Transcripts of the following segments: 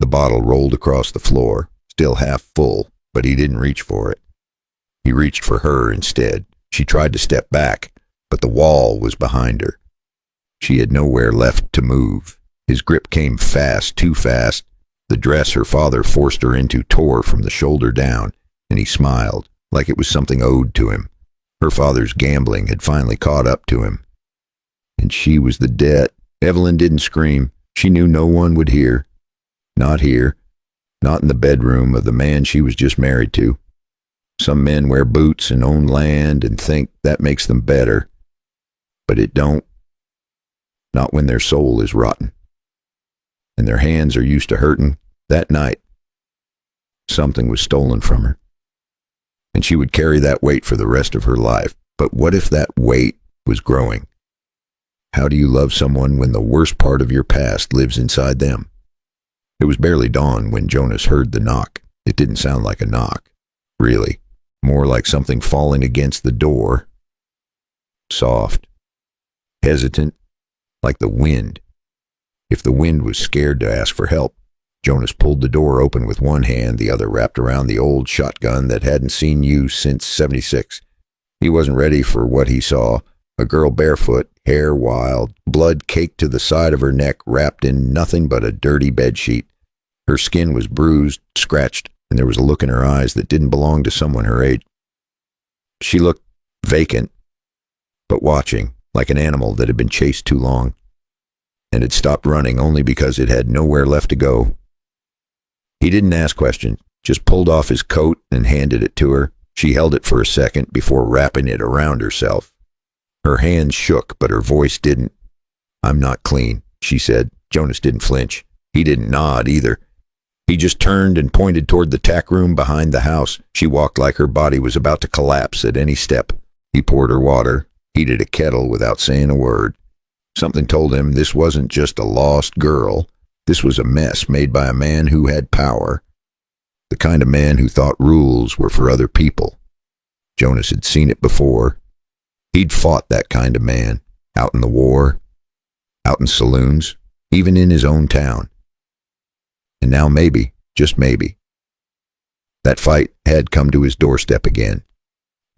The bottle rolled across the floor, still half full, but he didn't reach for it. He reached for her instead. She tried to step back, but the wall was behind her. She had nowhere left to move. His grip came fast, too fast. The dress her father forced her into tore from the shoulder down, and he smiled, like it was something owed to him. Her father's gambling had finally caught up to him. And she was the debt. Evelyn didn't scream. She knew no one would hear. Not here. Not in the bedroom of the man she was just married to. Some men wear boots and own land and think that makes them better. But it don't. Not when their soul is rotten. And their hands are used to hurting. That night, something was stolen from her. And she would carry that weight for the rest of her life. But what if that weight was growing? How do you love someone when the worst part of your past lives inside them? It was barely dawn when Jonas heard the knock. It didn't sound like a knock, really. More like something falling against the door. Soft. Hesitant. Like the wind. If the wind was scared to ask for help, Jonas pulled the door open with one hand, the other wrapped around the old shotgun that hadn't seen use since '76. He wasn't ready for what he saw. A girl barefoot, hair wild, blood caked to the side of her neck, wrapped in nothing but a dirty bedsheet. Her skin was bruised, scratched, and there was a look in her eyes that didn't belong to someone her age. She looked vacant, but watching, like an animal that had been chased too long, and had stopped running only because it had nowhere left to go. He didn't ask questions, just pulled off his coat and handed it to her. She held it for a second before wrapping it around herself. Her hands shook, but her voice didn't. "I'm not clean," she said. Jonas didn't flinch. He didn't nod either. He just turned and pointed toward the tack room behind the house. She walked like her body was about to collapse at any step. He poured her water, heated a kettle without saying a word. Something told him this wasn't just a lost girl. This was a mess made by a man who had power. The kind of man who thought rules were for other people. Jonas had seen it before. He'd fought that kind of man, out in the war, out in saloons, even in his own town. And now maybe, just maybe, that fight had come to his doorstep again.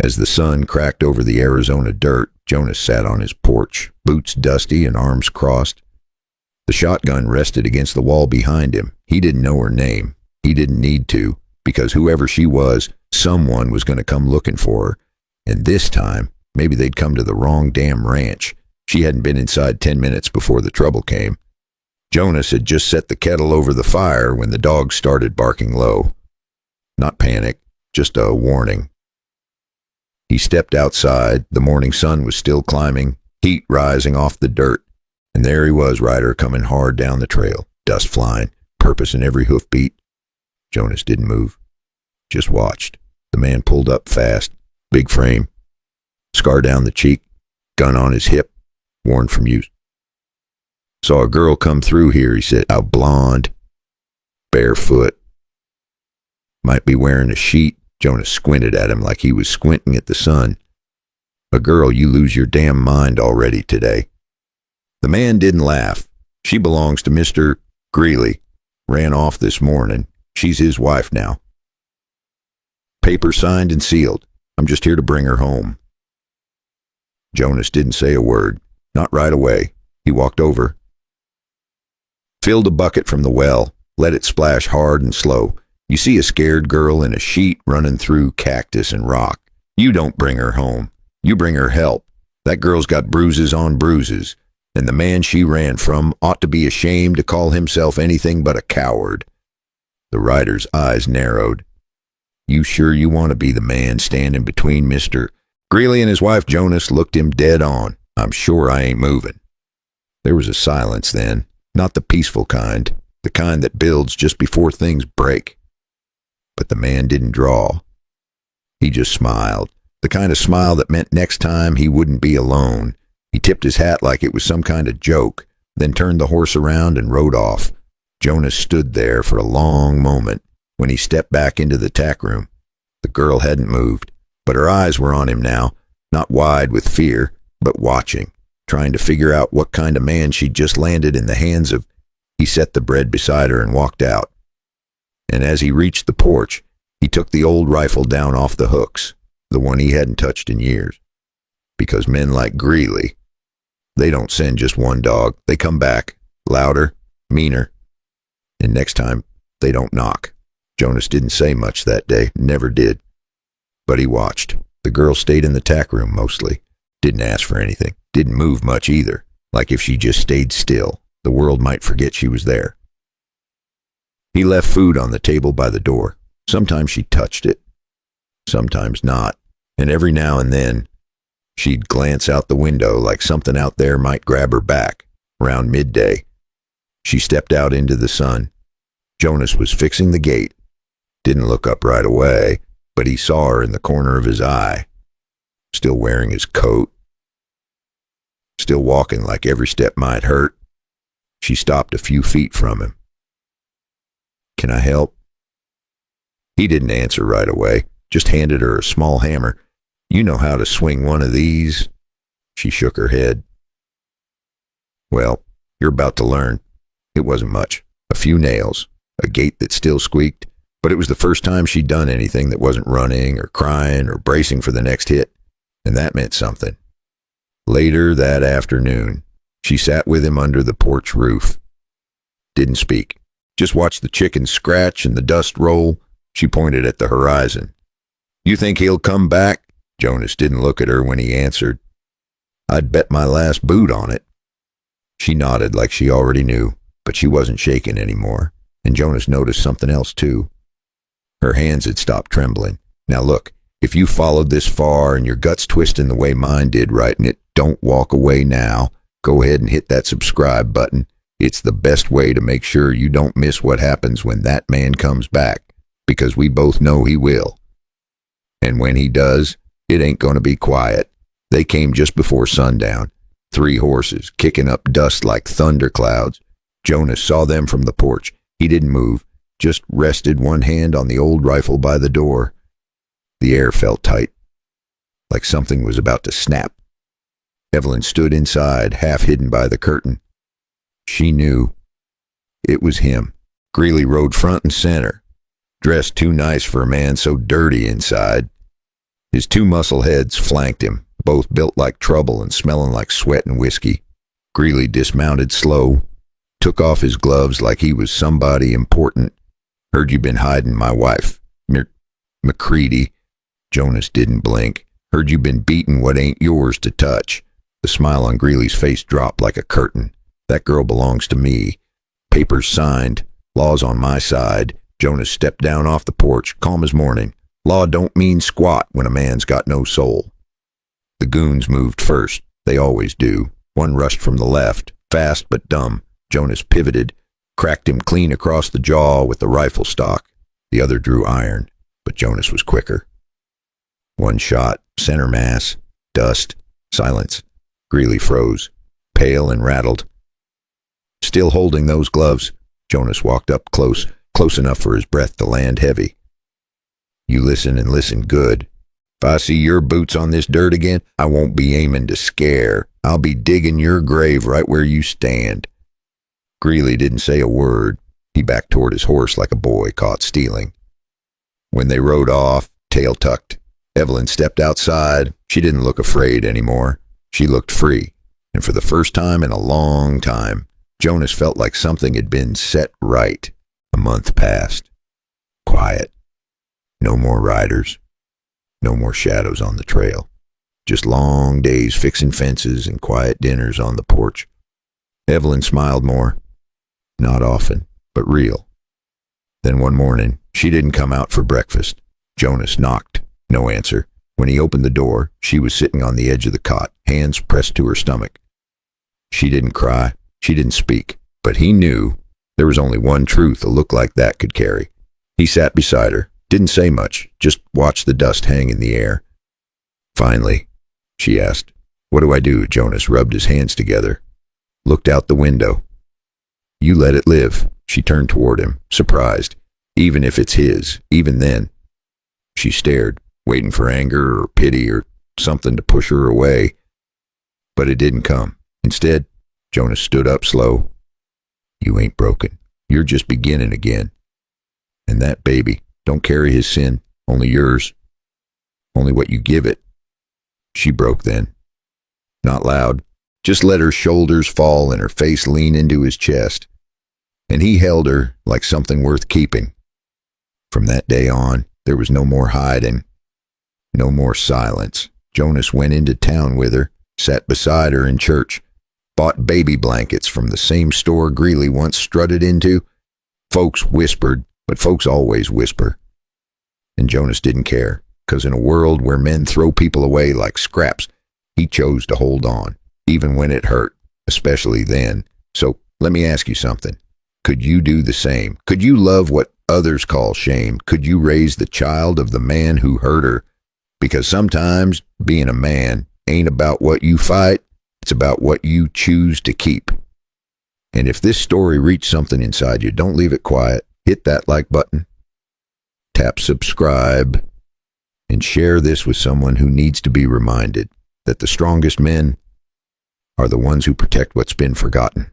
As the sun cracked over the Arizona dirt, Jonas sat on his porch, boots dusty and arms crossed. The shotgun rested against the wall behind him. He didn't know her name. He didn't need to, because whoever she was, someone was going to come looking for her. And this time, maybe they'd come to the wrong damn ranch. She hadn't been inside 10 minutes before the trouble came. Jonas had just set the kettle over the fire when the dogs started barking low. Not panic, just a warning. He stepped outside. The morning sun was still climbing, heat rising off the dirt. And there he was, Ryder, coming hard down the trail, dust flying, purpose in every hoofbeat. Jonas didn't move, just watched. The man pulled up fast, big frame, scar down the cheek, gun on his hip, worn from use. "Saw a girl come through here," he said, "out blonde, barefoot. Might be wearing a sheet." Jonas squinted at him like he was squinting at the sun. "A girl, you lose your damn mind already today." The man didn't laugh. "She belongs to Mr. Greeley. Ran off this morning. She's his wife now. Paper signed and sealed. I'm just here to bring her home." Jonas didn't say a word. Not right away. He walked over, filled a bucket from the well, let it splash hard and slow. You see a scared girl in a sheet running through cactus and rock. You don't bring her home. You bring her help. That girl's got bruises on bruises. And the man she ran from ought to be ashamed to call himself anything but a coward. The rider's eyes narrowed. "You sure you want to be the man standing between Mr. Greeley and his wife?" Jonas looked him dead on. "I'm sure I ain't moving." There was a silence then, not the peaceful kind, the kind that builds just before things break. But the man didn't draw. He just smiled, the kind of smile that meant next time he wouldn't be alone. He tipped his hat like it was some kind of joke, then turned the horse around and rode off. Jonas stood there for a long moment. When he stepped back into the tack room, the girl hadn't moved, but her eyes were on him now, not wide with fear, but watching, trying to figure out what kind of man she'd just landed in the hands of. He set the bread beside her and walked out. and as he reached the porch, he took the old rifle down off the hooks, the one he hadn't touched in years. Because men like Greeley, they don't send just one dog. They come back, louder, meaner, and next time, they don't knock. Jonas didn't say much that day, never did. But he watched. The girl stayed in the tack room mostly. Didn't ask for anything. Didn't move much either. Like if she just stayed still, the world might forget she was there. He left food on the table by the door. Sometimes she touched it. Sometimes not. And every now and then, she'd glance out the window like something out there might grab her back. Around midday, she stepped out into the sun. Jonas was fixing the gate. Didn't look up right away, but he saw her in the corner of his eye. Still wearing his coat. Still walking like every step might hurt. She stopped a few feet from him. "Can I help?" He didn't answer right away, just handed her a small hammer. "You know how to swing one of these?" She shook her head. "Well, you're about to learn." It wasn't much. A few nails, a gate that still squeaked, but it was the first time she'd done anything that wasn't running or crying or bracing for the next hit, and that meant something. Later that afternoon, she sat with him under the porch roof. Didn't speak. Just watched the chickens scratch and the dust roll. She pointed at the horizon. "You think he'll come back?" Jonas didn't look at her when he answered. "I'd bet my last boot on it." She nodded like she already knew, but she wasn't shaking anymore, and Jonas noticed something else too. Her hands had stopped trembling. "Now look, if you followed this far and your gut's twisting the way mine did writing it, don't walk away now. Go ahead and hit that subscribe button. It's the best way to make sure you don't miss what happens when that man comes back, because we both know he will. And when he does, it ain't going to be quiet." They came just before sundown. 3 horses, kicking up dust like thunderclouds. Jonas saw them from the porch. He didn't move, just rested one hand on the old rifle by the door. The air felt tight, like something was about to snap. Evelyn stood inside, half hidden by the curtain. She knew. It was him. Greeley rode front and center, dressed too nice for a man so dirty inside. His 2 muscle heads flanked him, both built like trouble and smelling like sweat and whiskey. Greeley dismounted slow, took off his gloves like he was somebody important. "Heard you been hiding my wife, McCready." Jonas didn't blink. "Heard you been beating what ain't yours to touch." The smile on Greeley's face dropped like a curtain. "That girl belongs to me. Papers signed. Law's on my side." Jonas stepped down off the porch, calm as morning. Law don't mean squat when a man's got no soul. The goons moved first. They always do. One rushed from the left, fast but dumb. Jonas pivoted, cracked him clean across the jaw with the rifle stock. The other drew iron, but Jonas was quicker. One shot, center mass, dust, silence. Greeley froze, pale and rattled. Still holding those gloves, Jonas walked up close enough for his breath to land heavy. "You listen and listen good. If I see your boots on this dirt again, I won't be aiming to scare. I'll be digging your grave right where you stand." Greeley didn't say a word. He backed toward his horse like a boy caught stealing. When they rode off, tail tucked, Evelyn stepped outside. She didn't look afraid anymore. She looked free, and for the first time in a long time, Jonas felt like something had been set right. A month passed. Quiet. No more riders. No more shadows on the trail. Just long days fixing fences and quiet dinners on the porch. Evelyn smiled more. Not often, but real. Then one morning, she didn't come out for breakfast. Jonas knocked. No answer. When he opened the door, she was sitting on the edge of the cot, hands pressed to her stomach. She didn't cry. She didn't speak. But he knew there was only one truth a look like that could carry. He sat beside her, didn't say much, just watched the dust hang in the air. Finally, she asked, "What do I do?" Jonas rubbed his hands together, looked out the window. "You let it live." She turned toward him, surprised. "Even if it's his, even then." She stared, waiting for anger or pity or something to push her away. But it didn't come. Instead, Jonas stood up slow. "You ain't broken. You're just beginning again." And that baby don't carry his sin, only yours, only what you give it. She broke then. Not loud, just let her shoulders fall and her face lean into his chest. And he held her like something worth keeping. From that day on, there was no more hiding, no more silence. Jonas went into town with her, sat beside her in church, bought baby blankets from the same store Greeley once strutted into. Folks whispered, but folks always whisper. And Jonas didn't care, because in a world where men throw people away like scraps, he chose to hold on, even when it hurt, especially then. So let me ask you something. Could you do the same? Could you love what others call shame? Could you raise the child of the man who hurt her? Because sometimes being a man ain't about what you fight, it's about what you choose to keep. And if this story reached something inside you, don't leave it quiet. Hit that like button, tap subscribe, and share this with someone who needs to be reminded that the strongest men are the ones who protect what's been forgotten.